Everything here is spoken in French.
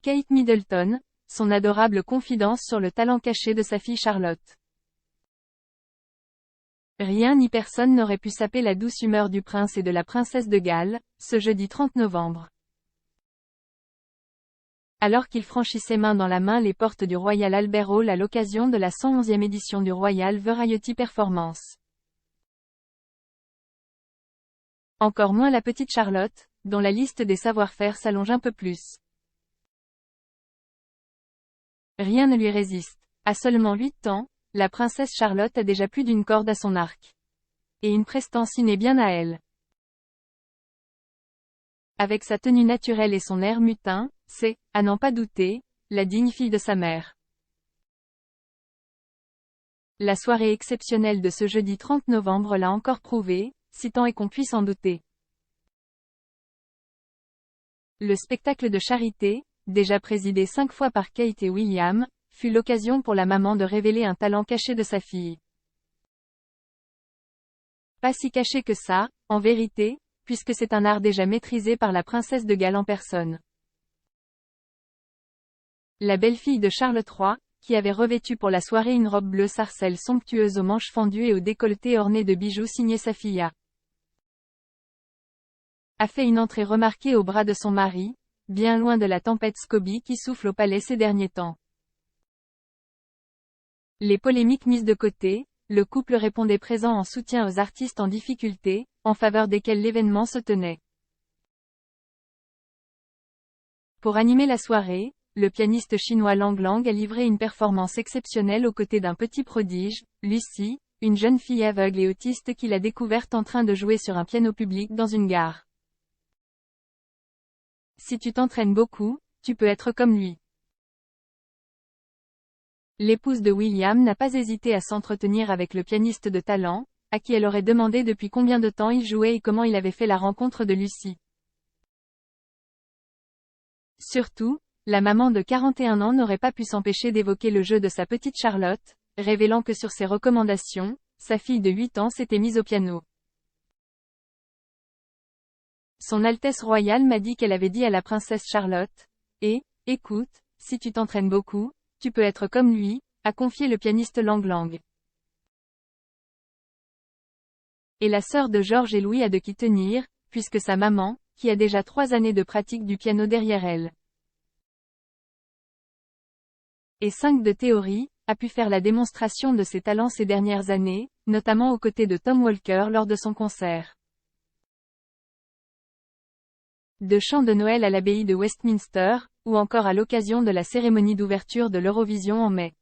Kate Middleton, son adorable confidence sur le talent caché de sa fille Charlotte. Rien ni personne n'aurait pu saper la douce humeur du prince et de la princesse de Galles, ce jeudi 30 novembre. Alors qu'ils franchissaient main dans la main les portes du Royal Albert Hall à l'occasion de la 111e édition du Royal Variety Performance. Encore moins la petite Charlotte, dont la liste des savoir-faire s'allonge un peu plus. Rien ne lui résiste. À seulement 8 ans, la princesse Charlotte a déjà plus d'une corde à son arc. Et une prestance innée bien à elle. Avec sa tenue naturelle et son air mutin, c'est, à n'en pas douter, la digne fille de sa mère. La soirée exceptionnelle de ce jeudi 30 novembre l'a encore prouvé, si tant est qu'on puisse en douter. Le spectacle de charité, déjà présidé 5 fois par Kate et William, fut l'occasion pour la maman de révéler un talent caché de sa fille. Pas si caché que ça, en vérité, puisque c'est un art déjà maîtrisé par la princesse de Galles en personne. La belle-fille de Charles III, qui avait revêtu pour la soirée une robe bleue sarcelle somptueuse aux manches fendues et au décolleté orné de bijoux signés Saphia, a fait une entrée remarquée au bras de son mari, bien loin de la tempête Scobie qui souffle au palais ces derniers temps. Les polémiques mises de côté, le couple répondait présent en soutien aux artistes en difficulté, en faveur desquels l'événement se tenait. Pour animer la soirée, le pianiste chinois Lang Lang a livré une performance exceptionnelle aux côtés d'un petit prodige, Lucy, une jeune fille aveugle et autiste qu'il a découverte en train de jouer sur un piano public dans une gare. Si tu t'entraînes beaucoup, tu peux être comme lui. L'épouse de William n'a pas hésité à s'entretenir avec le pianiste de talent, à qui elle aurait demandé depuis combien de temps il jouait et comment il avait fait la rencontre de Lucy. Surtout, la maman de 41 ans n'aurait pas pu s'empêcher d'évoquer le jeu de sa petite Charlotte, révélant que sur ses recommandations, sa fille de 8 ans s'était mise au piano. Son Altesse royale m'a dit qu'elle avait dit à la princesse Charlotte, « Écoute, si tu t'entraînes beaucoup, tu peux être comme lui », a confié le pianiste Lang Lang. Et la sœur de George et Louis a de qui tenir, puisque sa maman, qui a déjà 3 années de pratique du piano derrière elle, et 5 de théorie, a pu faire la démonstration de ses talents ces dernières années, notamment aux côtés de Tom Walker lors de son concert. De chants de Noël à l'abbaye de Westminster, ou encore à l'occasion de la cérémonie d'ouverture de l'Eurovision en mai.